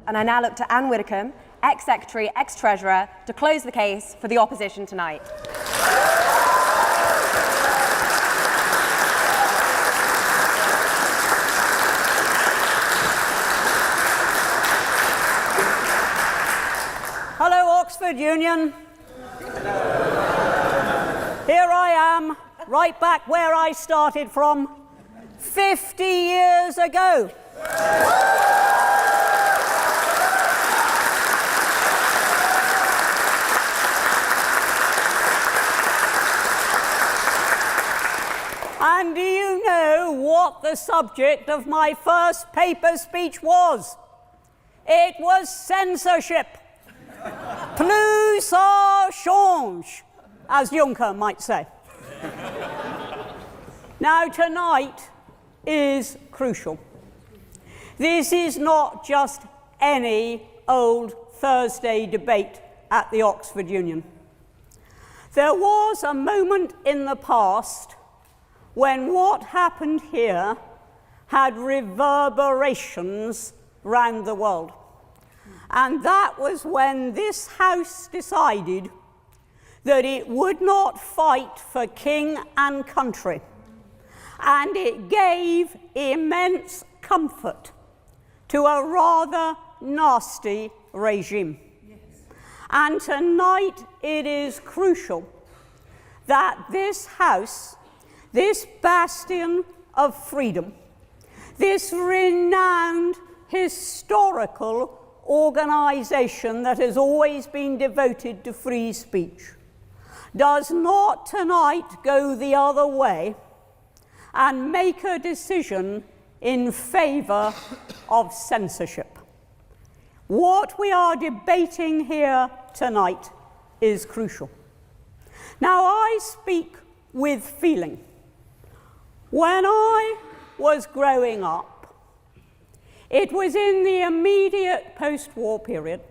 And I now look to Anne Widdicombe, ex-secretary, ex-treasurer, to close the case for the opposition tonight. Hello, Oxford Union. Here I am, right back where I started from 50 years ago. And do you know what the subject of my first paper speech was? It was censorship. Plus ça change, as Juncker might say. Now, tonight is crucial. This is not just any old Thursday debate at the Oxford Union. There was a moment in the past when what happened here had reverberations round the world. And that was when this House decided that it would not fight for king and country. And it gave immense comfort to a rather nasty regime. Yes. And tonight it is crucial that this House, this bastion of freedom, this renowned historical organisation that has always been devoted to free speech, does not tonight go the other way and make a decision in favour of censorship. What we are debating here tonight is crucial. Now, I speak with feeling. When I was growing up, it was in the immediate post-war period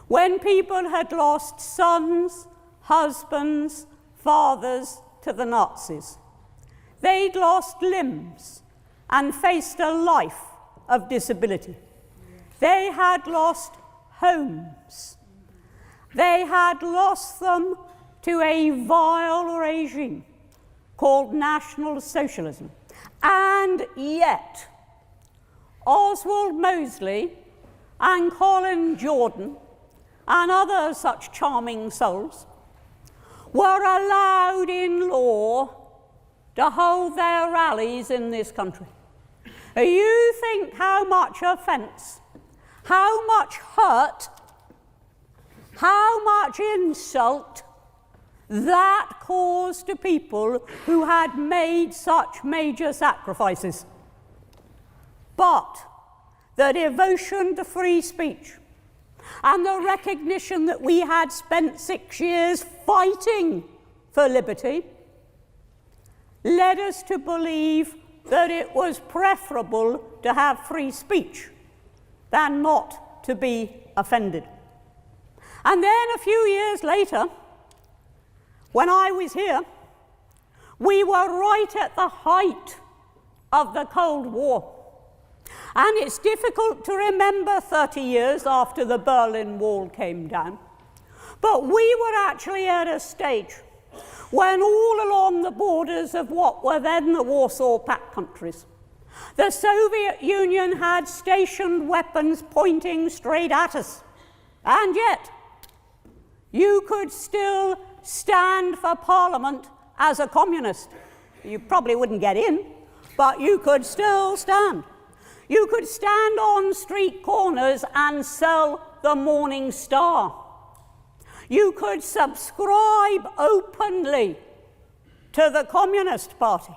when people had lost sons, husbands, fathers to the Nazis. They'd lost limbs and faced a life of disability. They had lost homes. They had lost them to a vile regime called National Socialism. And yet, Oswald Mosley and Colin Jordan and other such charming souls were allowed in law to hold their rallies in this country. You think how much offence, how much hurt, how much insult that caused to people who had made such major sacrifices. But the devotion to free speech and the recognition that we had spent 6 years fighting for liberty led us to believe that it was preferable to have free speech than not to be offended. And then a few years later, when I was here, we were right at the height of the Cold War. And it's difficult to remember 30 years after the Berlin Wall came down. But we were actually at a stage when all along the borders of what were then the Warsaw Pact countries, the Soviet Union had stationed weapons pointing straight at us. And yet, you could still stand for Parliament as a communist. You probably wouldn't get in, but you could still stand. You could stand on street corners and sell the Morning Star. You could subscribe openly to the Communist Party.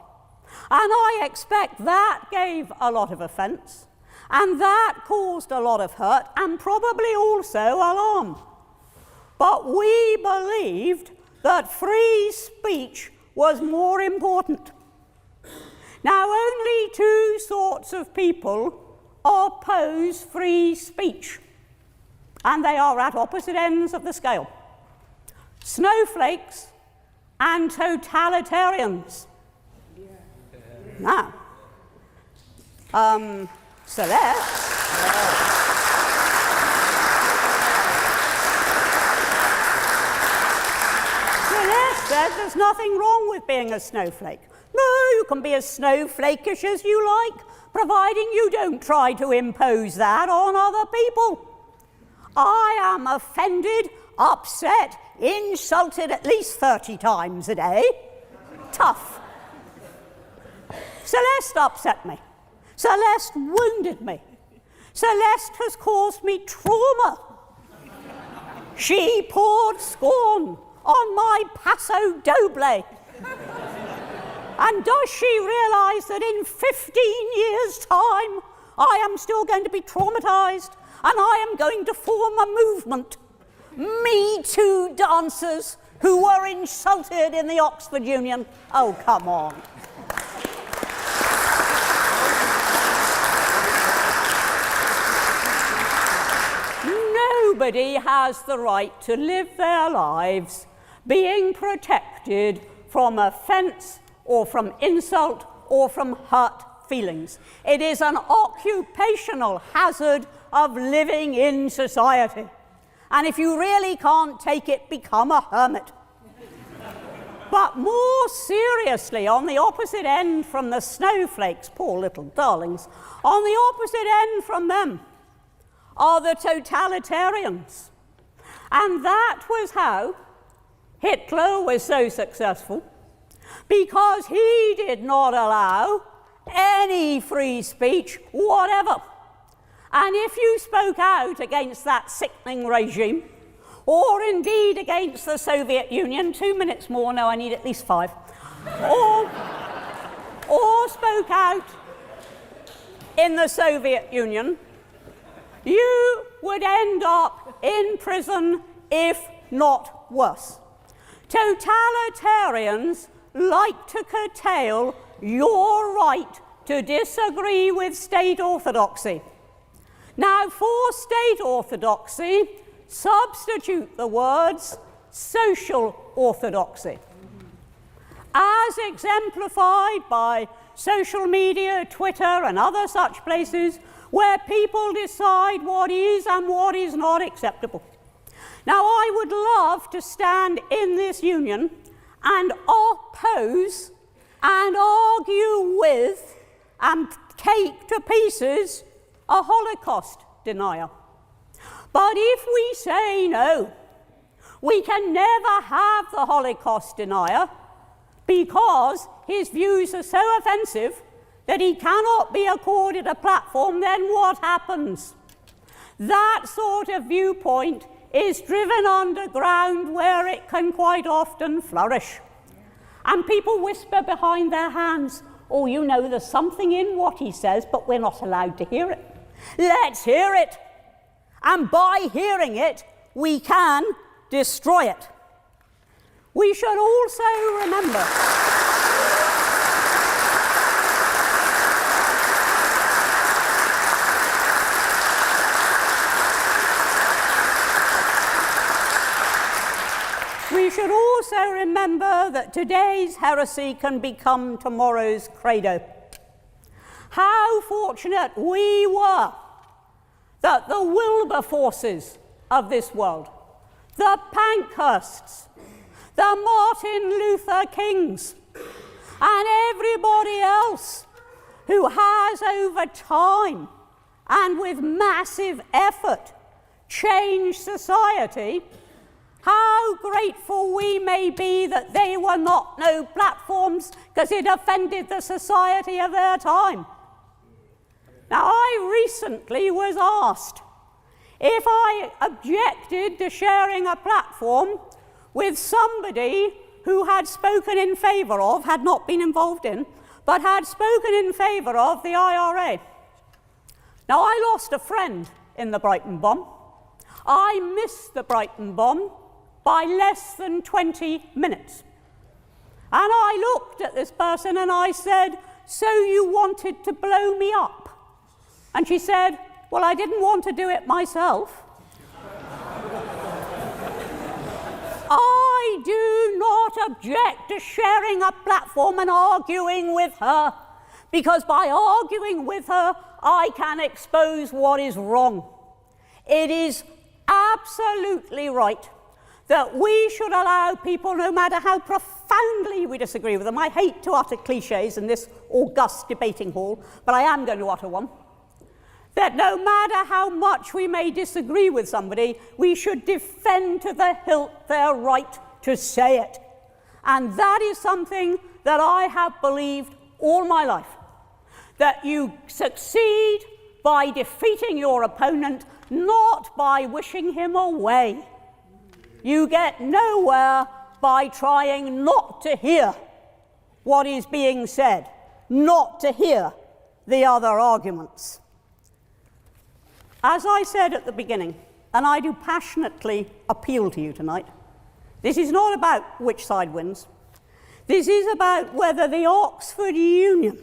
And I expect that gave a lot of offence, and that caused a lot of hurt, and probably also alarm. But we believed that free speech was more important. Now, only two sorts of people oppose free speech, and they are at opposite ends of the scale: snowflakes and totalitarians. Now, Celeste, said there's nothing wrong with being a snowflake. No, you can be as snowflakish as you like, providing you don't try to impose that on other people. I am offended, upset, insulted at least 30 times a day. Tough. Celeste upset me. Celeste wounded me. Celeste has caused me trauma. She poured scorn on my paso doble. And does she realise that in 15 years' time, I am still going to be traumatised and I am going to form a movement? Me Too dancers who were insulted in the Oxford Union. Oh, come on. Nobody has the right to live their lives being protected from offence or from insult or from hurt feelings. It is an occupational hazard of living in society. And if you really can't take it, become a hermit. But more seriously, on the opposite end from the snowflakes, poor little darlings, on the opposite end from them are the totalitarians. And that was how Hitler was so successful, because he did not allow any free speech whatever. And if you spoke out against that sickening regime, or indeed against the Soviet Union, 2 minutes more, no, I need at least 5, or spoke out in the Soviet Union, you would end up in prison, if not worse. Totalitarians like to curtail your right to disagree with state orthodoxy. Now, for state orthodoxy, substitute the words social orthodoxy. As exemplified by social media, Twitter, and other such places where people decide what is and what is not acceptable. Now, I would love to stand in this union and oppose and argue with and take to pieces a Holocaust denier. But if we say no, we can never have the Holocaust denier because his views are so offensive that he cannot be accorded a platform. Then what happens? That sort of viewpoint is driven underground where it can quite often flourish. And people whisper behind their hands, oh, you know, there's something in what he says, but we're not allowed to hear it. Let's hear it. And by hearing it, we can destroy it. We should also remember that today's heresy can become tomorrow's credo. How fortunate we were that the Wilberforces of this world, the Pankhursts, the Martin Luther Kings, and everybody else who has over time and with massive effort changed society, how grateful we may be that they were not no platforms because it offended the society of their time. Now, I recently was asked if I objected to sharing a platform with somebody who had spoken in favour of, had not been involved in, but had spoken in favour of the IRA. Now, I lost a friend in the Brighton bomb. I missed the Brighton bomb by less than 20 minutes. And I looked at this person and I said, so you wanted to blow me up? And she said, well, I didn't want to do it myself. I do not object to sharing a platform and arguing with her, because by arguing with her, I can expose what is wrong. It is absolutely right that we should allow people, no matter how profoundly we disagree with them, I hate to utter cliches in this august debating hall, but I am going to utter one, that no matter how much we may disagree with somebody, we should defend to the hilt their right to say it. And that is something that I have believed all my life, that you succeed by defeating your opponent, not by wishing him away. You get nowhere by trying not to hear what is being said, not to hear the other arguments. As I said at the beginning, and I do passionately appeal to you tonight, this is not about which side wins. This is about whether the Oxford Union,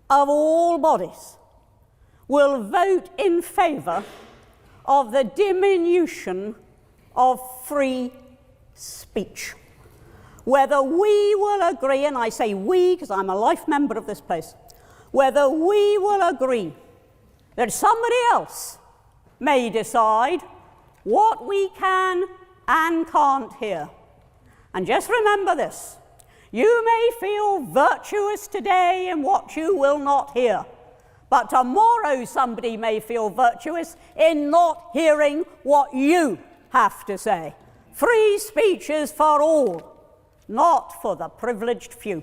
of all bodies, will vote in favour of the diminution of free speech. Whether we will agree, and I say we because I'm a life member of this place, whether we will agree that somebody else may decide what we can and can't hear. And just remember this, you may feel virtuous today in what you will not hear, but tomorrow somebody may feel virtuous in not hearing what you have to say. Free speech is for all, not for the privileged few.